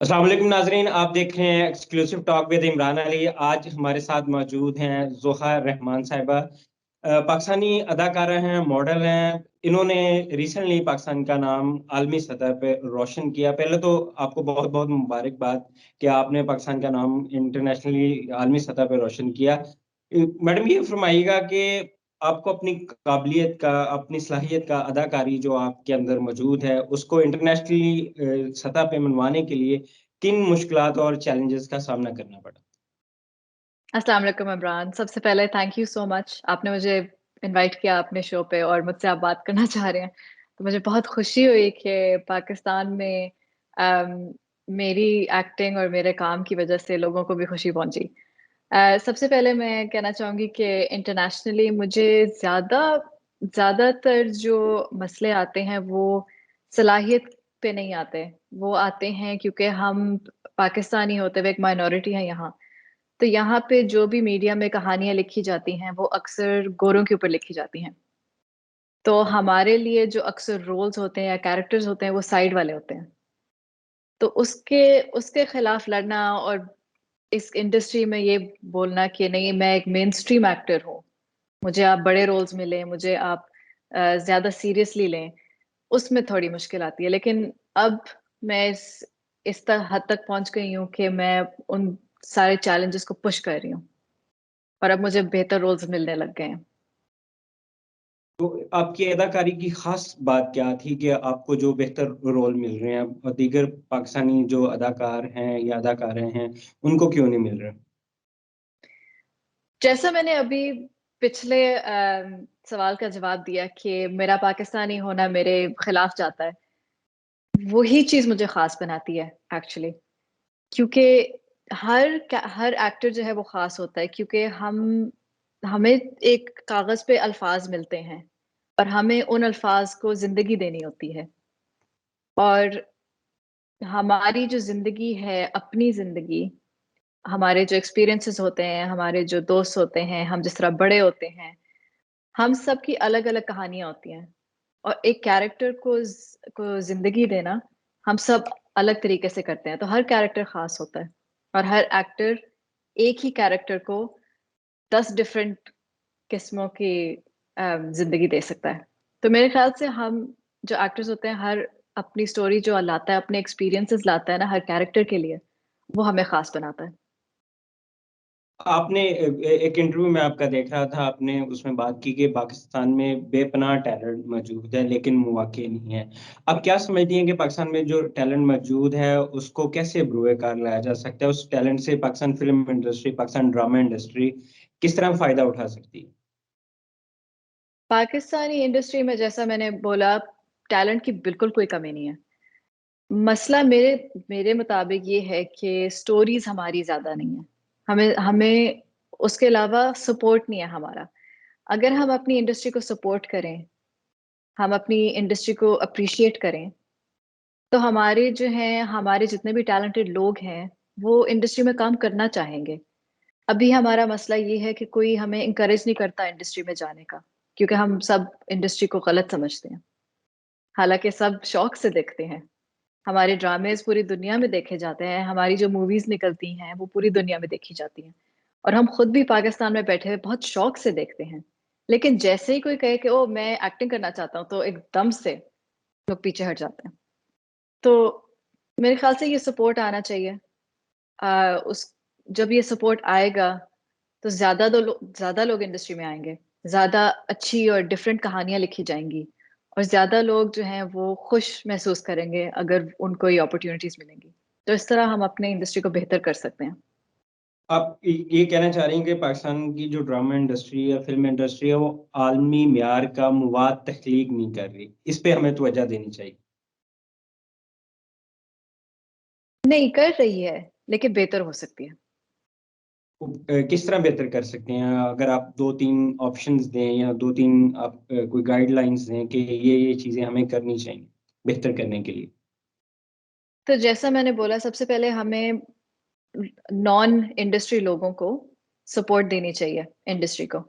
अस्सलाम वालेकुम नाजरीन, आप देख रहे हैं exclusive talk with Imran Ali. आज हमारे साथ मौजूद हैं ज़ोहा रहमान साहिबा। पाकिस्तानी अदाकारा हैं, मॉडल हैं। इन्होंने रिसेंटली पाकिस्तान का नाम आलमी सतह पे रोशन किया। पहले तो आपको बहुत बहुत मुबारकबाद कि आपने पाकिस्तान का नाम इंटरनेशनली आलमी सतह पे रोशन किया। मैडम, ये फरमाइएगा कि आपको अपनी काबिलियत का, अपनी सलाहियत का, अदाकारी जो आपके अंदर मौजूद है, उसको इंटरनेशनली सतह पे मनवाने के लिए किन मुश्किलात और चैलेंजेस का सामना करना पड़ा? अस्सलाम वालेकुम इमरान। सबसे पहले थैंक यू सो मच, आपने मुझे इनवाइट किया अपने शो पे और मुझसे आप बात करना चाह रहे हैं। तो मुझे बहुत खुशी हुई कि पाकिस्तान में मेरी एक्टिंग और मेरे काम की वजह से लोगों को भी खुशी पहुंची। सबसे पहले मैं कहना चाहूँगी कि इंटरनेशनली मुझे ज़्यादातर जो मसले आते हैं वो सलाहियत पे नहीं आते। वो आते हैं क्योंकि हम पाकिस्तानी होते हुए एक माइनॉरिटी है यहाँ। तो यहाँ पे जो भी मीडिया में कहानियां लिखी जाती हैं वो अक्सर गोरों के ऊपर लिखी जाती हैं। तो हमारे लिए जो अक्सर रोल्स होते हैं या कैरेक्टर्स होते हैं वो साइड वाले होते हैं। तो उसके उसके खिलाफ लड़ना और इस इंडस्ट्री में ये बोलना कि नहीं, मैं एक मेन स्ट्रीम एक्टर हूँ, मुझे आप बड़े रोल्स मिलें, मुझे आप ज्यादा सीरियसली लें, उसमें थोड़ी मुश्किल आती है। लेकिन अब मैं इस हद तक पहुंच गई हूँ कि मैं उन सारे चैलेंजेस को पुश कर रही हूँ और अब मुझे बेहतर रोल्स मिलने लग गए हैं। तो आपकी अदाकारी की खास बात क्या थी कि आपको जो बेहतर रोल मिल रहे हैं और दीगर पाकिस्तानी जो अदाकार हैं या अदाकारें हैं, उनको क्यों नहीं मिल रहे? जैसा मैंने अभी पिछले सवाल का जवाब दिया कि मेरा पाकिस्तानी होना मेरे खिलाफ जाता है, वही चीज मुझे खास बनाती है एक्चुअली। क्योंकि हर एक्टर जो है वो खास होता है, क्योंकि हमें एक कागज पे अल्फाज मिलते हैं और हमें उन अल्फाज को जिंदगी देनी होती है। और हमारी जो जिंदगी है, अपनी जिंदगी, हमारे जो एक्सपीरियंसेस होते हैं, हमारे जो दोस्त होते हैं, हम जिस तरह बड़े होते हैं, हम सब की अलग अलग कहानियां होती हैं। और एक कैरेक्टर को जिंदगी देना हम सब अलग तरीके से करते हैं, तो हर कैरेक्टर खास होता है। और हर एक्टर एक ही कैरेक्टर को 10 डिफरेंट किस्मों की जिंदगी दे सकता है। तो मेरे ख्याल से हम जो एक्टर्स होते हैं, हर अपनी स्टोरी जो लाता है, अपने एक्सपीरियंसेस लाता है ना हर कैरेक्टर के लिए, वो हमें खास बनाता है। आपने एक इंटरव्यू में आपका देख रहा था, आपने उसमें बात की कि पाकिस्तान में बेपनाह टैलेंट मौजूद है लेकिन मौके नहीं है। आप क्या समझती हैं कि पाकिस्तान में जो टैलेंट मौजूद है उसको कैसे बरूए कार लाया जा सकता है? उस टैलेंट से Pakistan film industry, Pakistan drama industry किस तरह फायदा उठा सकती है? पाकिस्तानी इंडस्ट्री में जैसा मैंने बोला, टैलेंट की बिल्कुल कोई कमी नहीं है। मसला मेरे मेरे मुताबिक ये है कि स्टोरीज हमारी ज्यादा नहीं है। हमें हमें उसके अलावा सपोर्ट नहीं है हमारा। अगर हम अपनी इंडस्ट्री को सपोर्ट करें, हम अपनी इंडस्ट्री को अप्रिशिएट करें, तो हमारे जो हैं, हमारे जितने भी टैलेंटेड लोग हैं वो इंडस्ट्री में काम करना चाहेंगे। अभी हमारा मसला ये है कि कोई हमें इंकरेज नहीं करता इंडस्ट्री में जाने का, क्योंकि हम सब इंडस्ट्री को गलत समझते हैं। हालांकि सब शौक से देखते हैं। हमारे ड्रामेज पूरी दुनिया में देखे जाते हैं, हमारी जो मूवीज निकलती हैं वो पूरी दुनिया में देखी जाती हैं। और हम खुद भी पाकिस्तान में बैठे हुए बहुत शौक से देखते हैं। लेकिन जैसे ही कोई कहे कि ओ मैं एक्टिंग करना चाहता हूँ, तो एकदम से लोग पीछे हट जाते हैं। तो मेरे ख्याल से ये सपोर्ट आना चाहिए। उस जब ये सपोर्ट आएगा तो ज्यादा लोग इंडस्ट्री में आएंगे, ज्यादा अच्छी और डिफरेंट कहानियां लिखी जाएंगी, और ज्यादा लोग जो हैं वो खुश महसूस करेंगे अगर उनको ये अपॉर्चुनिटीज मिलेंगी। तो इस तरह हम अपने इंडस्ट्री को बेहतर कर सकते हैं। आप ये कहना चाह रही हैं कि पाकिस्तान की जो ड्रामा इंडस्ट्री या फिल्म इंडस्ट्री है वो आलमी म्यार का मवाद तख्लीक नहीं कर रही, इस पे हमें तवज्जो देनी चाहिए। नहीं कर रही है, लेकिन बेहतर हो सकती है। किस तरह बेहतर कर सकते हैं? अगर आप दो तीन ऑप्शंस दें या दो तीन आप कोई गाइडलाइंस दें कि ये चीजें हमें करनी चाहिए बेहतर करने के लिए। तो जैसा मैंने बोला, सबसे पहले हमें नॉन इंडस्ट्री लोगों को सपोर्ट देनी चाहिए इंडस्ट्री को।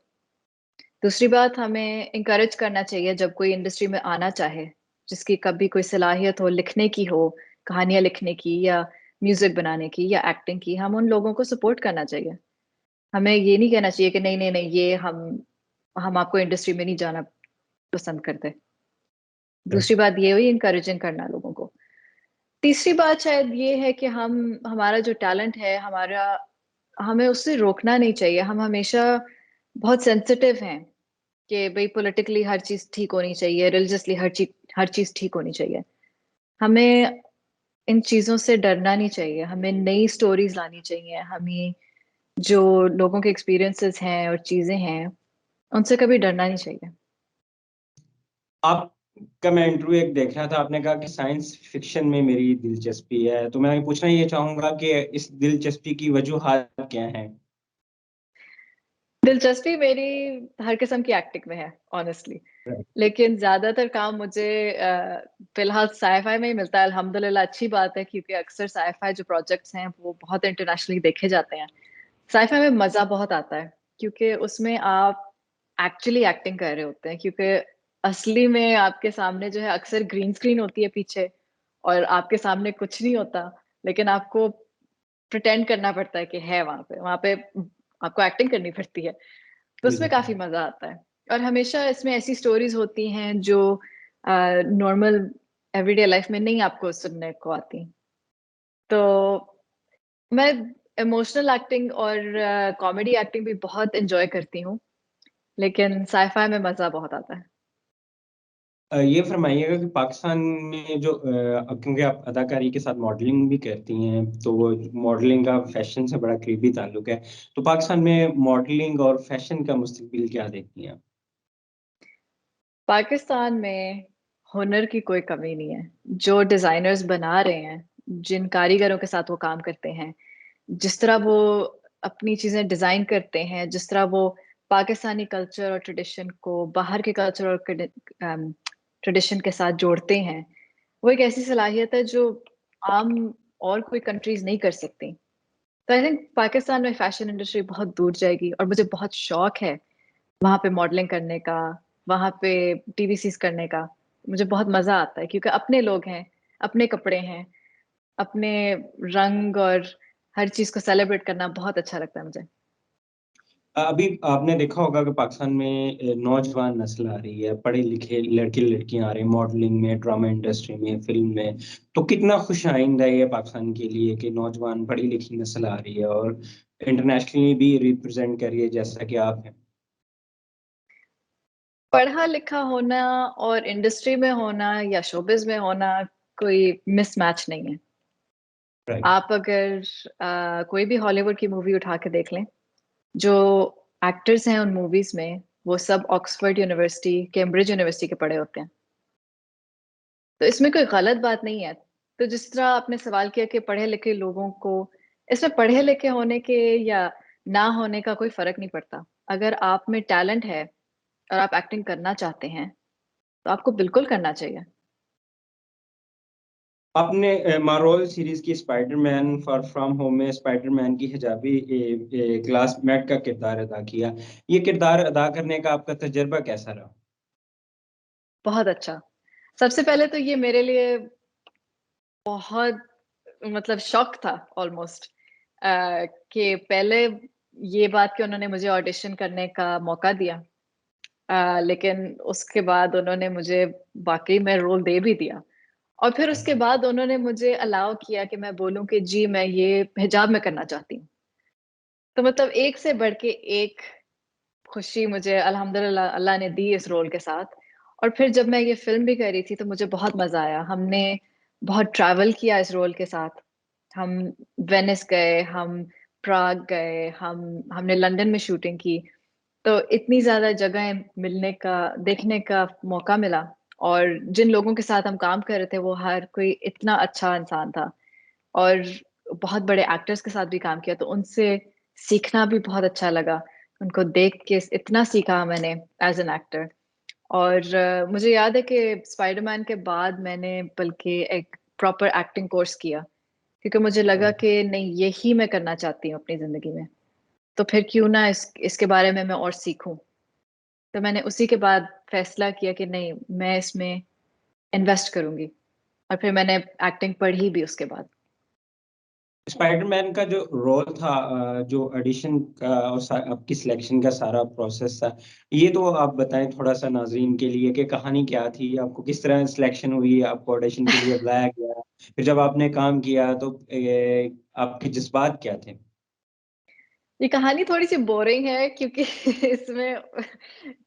दूसरी बात, हमें इंकरेज करना चाहिए जब कोई इंडस्ट्री में आना चाहे, जिसकी कभी कोई सलाहियत हो लिखने की, हो कहानियां लिखने की या म्यूजिक बनाने की या एक्टिंग की, हम उन लोगों को सपोर्ट करना चाहिए। हमें ये नहीं कहना चाहिए कि नहीं नहीं नहीं, ये हम आपको इंडस्ट्री में नहीं जाना पसंद करते। दूसरी बात ये हुई इनकरेजिंग करना लोगों को। तीसरी बात शायद ये है कि हमारा जो टैलेंट है, हमें उससे रोकना नहीं चाहिए। हम हमेशा बहुत सेंसिटिव हैं कि भाई पॉलिटिकली हर चीज ठीक होनी चाहिए, रिलीजियसली हर चीज ठीक होनी चाहिए। हमें इन चीजों से डरना नहीं चाहिए, हमें नई स्टोरीज लानी चाहिए, हमें जो लोगों के एक्सपीरियंसेस हैं और चीजें हैं उनसे कभी डरना नहीं चाहिए। आपका मैं इंटरव्यू एक देख रहा था, आपने कहा कि साइंस फिक्शन में मेरी दिलचस्पी है, तो मैं पूछना ये चाहूंगा कि इस दिलचस्पी की वजूहात क्या हैं? दिलचस्पी मेरी हर किस्म की एक्टिंग में है ऑनेस्टली, लेकिन ज्यादातर काम मुझे फिलहाल साईफाई में ही मिलता है। अल्हम्दुलिल्लाह, अच्छी बात है, क्योंकि अक्सर साईफाई जो प्रोजेक्ट्स हैं वो बहुत इंटरनेशनली देखे जाते हैं। साईफाई में मजा बहुत आता है क्योंकि उसमें आप एक्चुअली एक्टिंग कर रहे होते हैं, क्योंकि असली में आपके सामने जो है अक्सर ग्रीन स्क्रीन होती है पीछे, और आपके सामने कुछ नहीं होता, लेकिन आपको प्रिटेंड करना पड़ता है कि है वहां पे आपको एक्टिंग करनी पड़ती है। तो उसमें बिल्कुल। काफी मजा आता है। और हमेशा इसमें ऐसी स्टोरीज होती हैं जो नॉर्मल एवरीडे लाइफ में नहीं आपको सुनने को आती। तो मैं इमोशनल एक्टिंग और कॉमेडी एक्टिंग भी बहुत एंजॉय करती हूँ, लेकिन साईफाई में मजा बहुत आता है। ये फरमाइएगा कि पाकिस्तान में जो अब क्योंकि आप अदाकारी के साथ मॉडलिंग भी करती हैं, तो वो मॉडलिंग का फैशन से बड़ा करीबी ताल्लुक है, तो पाकिस्तान में मॉडलिंग और फैशन का मुस्तकबिल क्या देखती हैं? पाकिस्तान में हुनर की कोई कमी नहीं है। जो डिजाइनर्स बना रहे हैं, जिन कारीगरों के साथ वो काम करते हैं, जिस तरह वो अपनी चीजें डिजाइन करते हैं, जिस तरह वो पाकिस्तानी कल्चर और ट्रेडिशन को बाहर के कल्चर और ट्रेडिशन के साथ जोड़ते हैं, वो एक ऐसी सलाहियत है जो आम और कोई कंट्रीज नहीं कर सकती। तो आई थिंक पाकिस्तान में फैशन इंडस्ट्री बहुत दूर जाएगी, और मुझे बहुत शौक है वहां पे मॉडलिंग करने का, वहां पे टीवीसीज करने का। मुझे बहुत मजा आता है क्योंकि अपने लोग हैं, अपने कपड़े हैं, अपने रंग, और हर चीज को सेलिब्रेट करना बहुत अच्छा लगता है मुझे। अभी आपने देखा होगा कि पाकिस्तान में नौजवान नस्ल आ रही है, पढ़े लिखे लड़के लड़कियां आ रहे हैं मॉडलिंग में, ड्रामा इंडस्ट्री में, फिल्म में। तो कितना खुश आइंदा है ये पाकिस्तान के लिए कि नौजवान पढ़ी लिखी नस्ल आ रही है और इंटरनेशनली भी रिप्रेजेंट कर रही है, जैसा कि आप हैं। पढ़ा लिखा होना और इंडस्ट्री में होना या शोबिज में होना कोई मिसमैच नहीं है। राइट। आप अगर कोई भी हॉलीवुड की मूवी उठा के देख लें, जो एक्टर्स हैं उन मूवीज में वो सब ऑक्सफोर्ड यूनिवर्सिटी, कैम्ब्रिज यूनिवर्सिटी के पढ़े होते हैं। तो इसमें कोई गलत बात नहीं है। तो जिस तरह आपने सवाल किया कि पढ़े लिखे लोगों को, इसमें पढ़े लिखे होने के या ना होने का कोई फर्क नहीं पड़ता। अगर आप में टैलेंट है और आप एक्टिंग करना चाहते हैं तो आपको बिल्कुल करना चाहिए। आपने मार्वल सीरीज की स्पाइडरमैन फार फ्रॉम होम में स्पाइडरमैन की हिजाबी क्लासमेट का किरदार अदा किया। ये किरदार अदा करने का आपका तजुर्बा कैसा रहा? बहुत अच्छा। सबसे पहले तो ये मेरे लिए बहुत, मतलब शौक था ऑलमोस्ट, कि पहले ये बात कि उन्होंने मुझे ऑडिशन करने का मौका दिया, लेकिन उसके बाद उन्होंने मुझे वाकई में रोल दे भी दिया। और फिर उसके बाद उन्होंने मुझे अलाउ किया कि मैं बोलूं कि जी मैं ये हिजाब में करना चाहती हूँ। तो मतलब एक से बढ़ के एक खुशी मुझे अल्हम्दुलिल्लाह अल्लाह ने दी इस रोल के साथ। और फिर जब मैं ये फिल्म भी कर रही थी तो मुझे बहुत मजा आया। हमने बहुत ट्रैवल किया इस रोल के साथ। हम वेनिस गए, हम प्राग गए, हमने लंदन में शूटिंग की। तो इतनी ज्यादा जगहें मिलने का, देखने का मौका मिला। और जिन लोगों के साथ हम काम कर रहे थे वो हर कोई इतना अच्छा इंसान था, और बहुत बड़े एक्टर्स के साथ भी काम किया, तो उनसे सीखना भी बहुत अच्छा लगा। उनको देख के इतना सीखा मैंने एज एन एक्टर। और मुझे याद है कि स्पाइडरमैन के बाद मैंने बल्कि एक प्रॉपर एक्टिंग कोर्स किया, क्योंकि मुझे लगा कि नहीं, यही मैं करना चाहती हूँ अपनी जिंदगी में। तो फिर क्यों ना इसके बारे में मैं और सीखूं। तो मैंने उसी के बाद फैसला किया कि नहीं, मैं इसमें इन्वेस्ट करूंगी। और फिर मैंने एक्टिंग पढ़ी भी उसके बाद। स्पाइडरमैन का जो रोल था, जो ऑडिशन का और आपकी सिलेक्शन का सारा प्रोसेस था, ये तो आप बताएं थोड़ा सा नाजरीन के लिए कि कहानी क्या थी, आपको किस तरह सिलेक्शन हुई, आपको ऑडिशन के लिए बुलाया गया, फिर जब आपने काम किया तो आपके जज्बात क्या थे? ये कहानी थोड़ी-सी बोरिंग है क्योंकि इसमें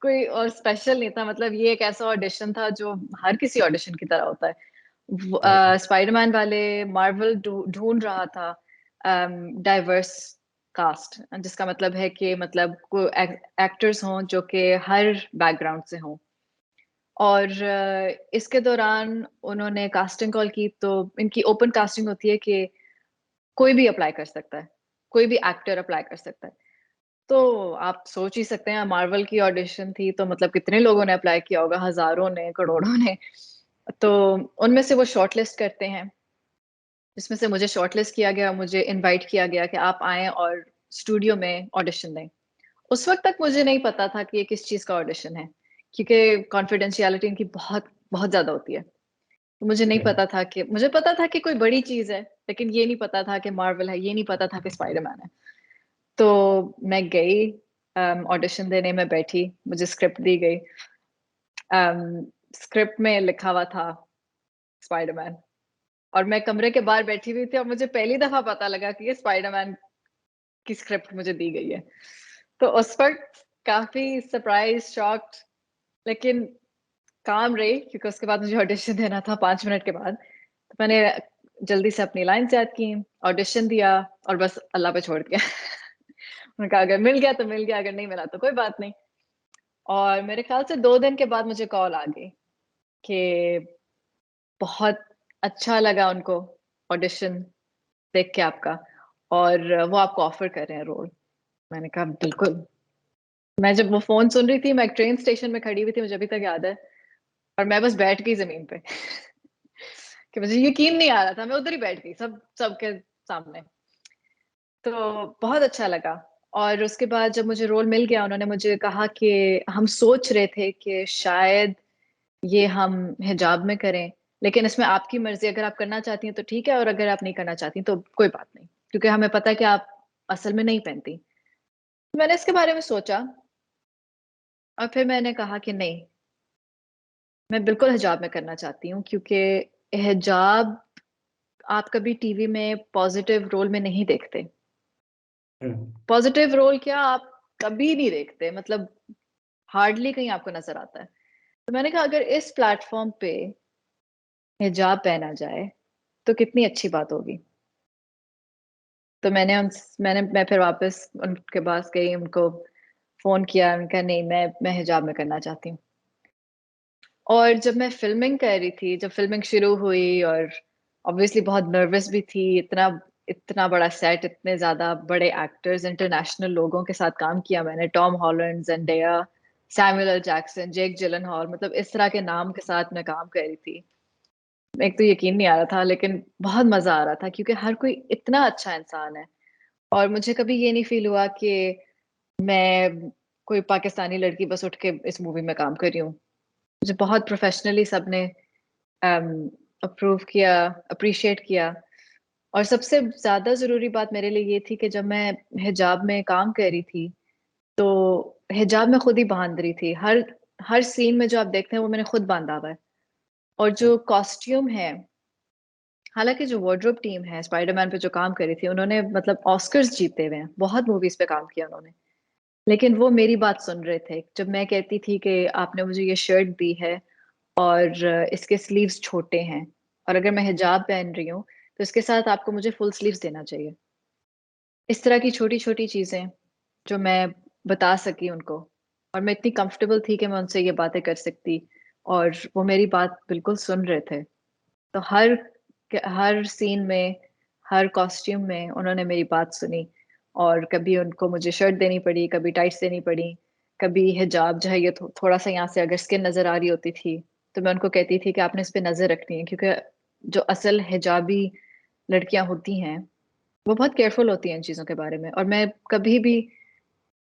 कोई और स्पेशल नहीं था, मतलब ये एक ऐसा ऑडिशन था जो हर किसी ऑडिशन की तरह होता है। स्पाइडरमैन वाले मार्वल ढूँढ रहा था डाइवर्स कास्ट, जिसका मतलब है कि मतलब को एक्टर्स हों जो कि हर बैकग्राउंड से हों। और इसके दौरान उन्होंने कास्टिंग कॉल की, तो इनकी ओपन कास्टिंग होती है कि कोई भी अप्लाई कर सकता है, कोई भी एक्टर अप्लाई कर सकता है। तो आप सोच ही सकते हैं, मार्वल की ऑडिशन थी तो मतलब कितने लोगों ने अप्लाई किया होगा, हज़ारों ने, करोड़ों ने। तो उनमें से वो शॉर्टलिस्ट करते हैं, जिसमें से मुझे शॉर्टलिस्ट किया गया, मुझे इनवाइट किया गया कि आप आएँ और स्टूडियो में ऑडिशन दें। उस वक़्त तक मुझे नहीं पता था कि ये किस चीज़ का ऑडिशन है, क्योंकि कॉन्फिडेंशियलिटी इनकी बहुत बहुत ज़्यादा होती है। तो मुझे नहीं राइट। पता था कि मुझे पता था कि कोई बड़ी चीज़ है, लेकिन ये नहीं पता था कि मार्वल है, ये नहीं पता था कि स्पाइडरमैन है। तो मैं गई, ऑडिशन देने में बैठी, मुझे स्क्रिप्ट दी गई। अम, स्क्रिप्ट में लिखा हुआ था स्पाइडरमैन, और मैं कमरे के बाहर बैठी हुई थी और मुझे पहली दफ़ा पता लगा कि ये स्पाइडरमैन की स्क्रिप्ट मुझे दी गई है। तो उस वक़्त काफ़ी सरप्राइज़, शॉक्ड, लेकिन काम रही, क्योंकि उसके बाद मुझे ऑडिशन देना था 5 मिनट के बाद। तो मैंने जल्दी से अपनी लाइन्स याद की, ऑडिशन दिया और बस अल्लाह पे छोड़ दिया। उन्होंने कहा अगर मिल गया तो मिल गया, अगर नहीं मिला तो कोई बात नहीं। और मेरे ख़्याल से 2 दिन के बाद मुझे कॉल आ गई कि बहुत अच्छा लगा उनको ऑडिशन देख के आपका, और वो आपको ऑफ़र कर रहे हैं रोल। मैंने कहा बिल्कुल। मैं जब वो फ़ोन सुन रही थी, मैं एक ट्रेन स्टेशन में खड़ी हुई थी, मुझे अभी तक याद है, और मैं बस बैठ गई ज़मीन पे कि मुझे यकीन नहीं आ रहा था, मैं उधर ही बैठ गई सबके सामने। तो बहुत अच्छा लगा, और उसके बाद जब मुझे रोल मिल गया, उन्होंने मुझे कहा कि हम सोच रहे थे कि शायद ये हम हिजाब में करें, लेकिन इसमें आपकी मर्ज़ी, अगर आप करना चाहती हैं तो ठीक है, और अगर आप नहीं करना चाहती तो कोई बात नहीं, क्योंकि हमें पता है कि आप असल में नहीं पहनती। मैंने इसके बारे में सोचा और फिर मैंने कहा कि नहीं, मैं बिल्कुल हिजाब में करना चाहती हूँ, क्योंकि हिजाब आप कभी टीवी में पॉज़िटिव रोल में नहीं देखते। हुँ। पॉज़िटिव रोल क्या, आप कभी नहीं देखते, मतलब हार्डली कहीं आपको नज़र आता है। तो मैंने कहा अगर इस प्लेटफ़ॉर्म पे हिजाब पहना जाए, तो कितनी अच्छी बात होगी। तो मैं फिर वापस उनके पास गई, उनको फ़ोन किया, उन्होंने कहा नहीं, मैं हिजाब में करना चाहती हूँ। और जब मैं फ़िल्मिंग कर रही थी, जब फ़िल्मिंग शुरू हुई, और ऑब्वियसली बहुत नर्वस भी थी, इतना इतना बड़ा सेट, इतने ज़्यादा बड़े एक्टर्स, इंटरनेशनल लोगों के साथ काम किया मैंने, Tom Holland, Zendaya, Samuel L Jackson, Jake Gyllenhaal, मतलब इस तरह के नाम के साथ मैं काम कर रही थी। एक तो यकीन नहीं आ रहा था, लेकिन बहुत मज़ा आ रहा था, क्योंकि हर कोई इतना अच्छा इंसान है, और मुझे कभी ये नहीं फ़ील हुआ कि मैं कोई पाकिस्तानी लड़की बस उठ के इस मूवी में काम कर रही हूँ। मुझे बहुत प्रोफ़ेशनली सबने अम, अप्रूव किया, एप्रिशिएट किया, और सबसे ज़्यादा ज़रूरी बात मेरे लिए ये थी कि जब मैं हिजाब में काम कर रही थी, तो हिजाब मैं खुद ही बाँध रही थी। हर हर सीन में जो आप देखते हैं वो मैंने खुद बाँधा हुआ है, और जो कॉस्ट्यूम है, हालाँकि जो वार्डरोब टीम है स्पाइडरमैन पे जो काम कर रही थी, उन्होंने मतलब ऑस्कर्स जीते हुए हैं, बहुत मूवीज़ पे काम किया उन्होंने। लेकिन वो मेरी बात सुन रहे थे। जब मैं कहती थी कि आपने मुझे ये शर्ट दी है और इसके स्लीव्स छोटे हैं, और अगर मैं हिजाब पहन रही हूँ, तो इसके साथ आपको मुझे फुल स्लीव्स देना चाहिए। इस तरह की छोटी-छोटी चीज़ें जो मैं बता सकी उनको, और मैं इतनी कंफर्टेबल थी कि मैं उनसे ये बातें कर सकती, और वो मेरी बात बिल्कुल सुन रहे थे। तो हर सीन में, हर कॉस्ट्यूम में उन्होंने मेरी बात सुनी, और कभी उनको मुझे शर्ट देनी पड़ी, कभी टाइट्स देनी पड़ी, कभी हिजाब जो है ये थोड़ा-सा यहाँ से अगर स्किन नज़र आ रही होती थी, तो मैं उनको कहती थी कि आपने इस पे नज़र रखनी है, क्योंकि जो असल हिजाबी लड़कियाँ होती हैं, वो बहुत केयरफुल होती हैं इन चीज़ों के बारे में, और मैं कभी भी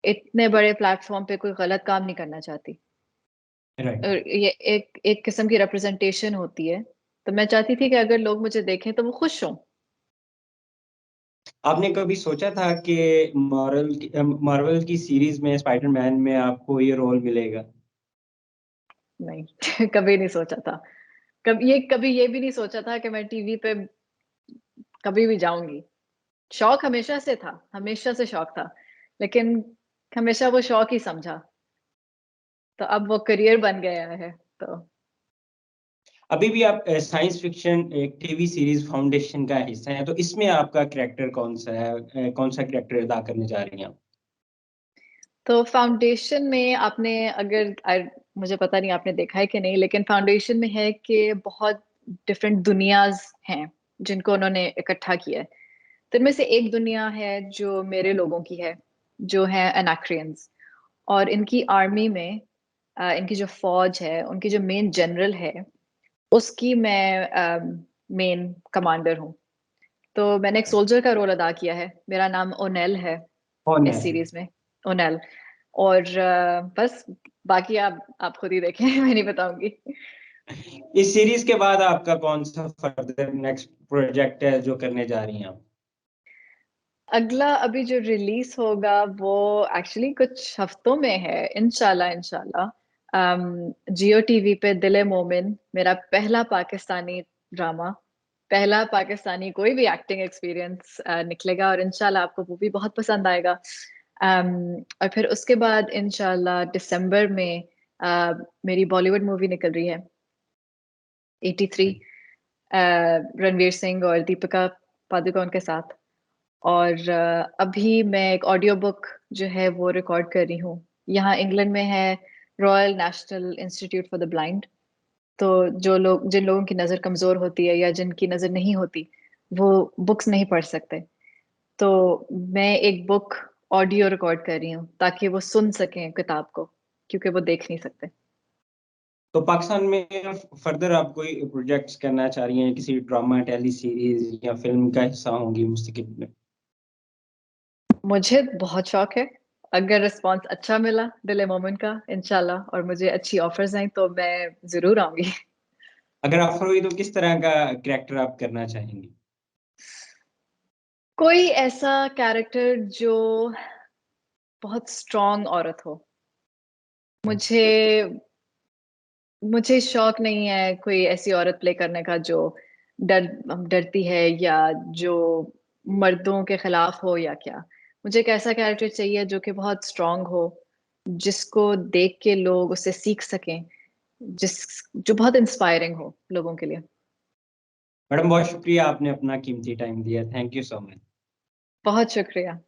इतने बड़े प्लेटफ़ॉर्म पे कोई गलत काम नहीं करना चाहती। राइट। ये एक एक किस्म की रिप्रेज़ेंटेशन होती है, तो मैं चाहती थी कि अगर लोग मुझे देखें तो वो खुश हों। आपने कभी सोचा था कि मार्वल की सीरीज में स्पाइडरमैन में आपको ये रोल मिलेगा? नहीं कभी नहीं सोचा था। कभी ये भी नहीं सोचा था कि मैं टीवी पे कभी भी जाऊँगी। शौक हमेशा से शौक था, लेकिन हमेशा वो शौक ही समझा, तो अब वो करियर बन गया है, तो अभी भी आप साइंस फिक्शन एक टीवी सीरीज फाउंडेशन का हिस्सा हैं, तो इसमें आपका कैरेक्टर कौन-सा है? कौन-सा कैरेक्टर अदा करने जा रही हैं आप? तो फाउंडेशन में आपने अगर मुझे पता नहीं आपने देखा है कि नहीं, लेकिन फाउंडेशन में है कि बहुत डिफरेंट दुनियाज़ हैं, जिनको उन्होंने इकट्ठा किया है। तो इनमें से एक दुनिया है जो मेरे लोगों की है, जो है एनाक्रियंस, और इनकी आर्मी में इनकी जो फ़ौज है, उनकी जो मेन जनरल है, उसकी मैं मेन कमांडर हूँ। तो मैंने एक सोल्जर का रोल अदा किया है। मेरा नाम ओनेल है कौन है? इस सीरीज़ में, ओनेल। और बस बाकी आप खुद ही देखें मैं नहीं बताऊँगी। इस सीरीज के बाद आपका कौन-सा फर्दर नेक्स्ट प्रोजेक्ट है जो करने जा रही हैं आप? अगला अभी जो रिलीज़ होगा वो एक्चुअली कुछ हफ्तों में है, इंशाल्लाह। जियो टीवी पे दिल-ए-मोमिन मेरा पहला पाकिस्तानी ड्रामा, पहला पाकिस्तानी कोई भी एक्टिंग एक्सपीरियंस निकलेगा और इंशाल्लाह आपको वो भी बहुत पसंद आएगा। और फिर उसके बाद इंशाल्लाह दिसंबर में मेरी बॉलीवुड मूवी निकल रही है, 83, रणवीर सिंह और दीपिका पादुकोण के साथ। और अभी मैं एक ऑडियो बुक जो है वो रिकॉर्ड कर रही हूँ। यहाँ इंग्लैंड में है royal national institute for the blind. तो जिन लोगों की नज़र कमज़ोर होती है या जिनकी नज़र नहीं होती, वो बुक्स नहीं पढ़ सकते। तो मैं एक बुक ऑडियो रिकॉर्ड कर रही हूँ ताकि वो सुन सकें किताब को, क्योंकि वो देख नहीं सकते। तो पाकिस्तान में फर्दर आप कोई प्रोजेक्ट्स करना चाह रही हैं, किसी ड्रामा, टेली सीरीज या फ़िल्म का हिस्सा होंगी मुस्तकिल में? मुझे बहुत शौक है। अगर रिस्पॉन्स अच्छा मिला दिल-ए-मोमिन का इंशाल्लाह और मुझे अच्छी ऑफ़र्स आई तो मैं ज़रूर आऊँगी। अगर ऑफ़र हुई तो किस तरह का कैरेक्टर आप करना चाहेंगी? कोई ऐसा कैरेक्टर जो बहुत स्ट्रॉन्ग औरत हो। मुझे मुझे शौक नहीं है कोई ऐसी औरत प्ले करने का जो डरती है या जो मर्दों के खिलाफ हो या क्या। मुझे एक ऐसा कैरेक्टर चाहिए जो कि बहुत स्ट्रॉन्ग हो, जिसको देख के लोग उससे सीख सकें, जिस जो बहुत इंस्पायरिंग हो लोगों के लिए। मैडम बहुत शुक्रिया आपने अपना कीमती टाइम दिया। Thank you so much. बहुत शुक्रिया।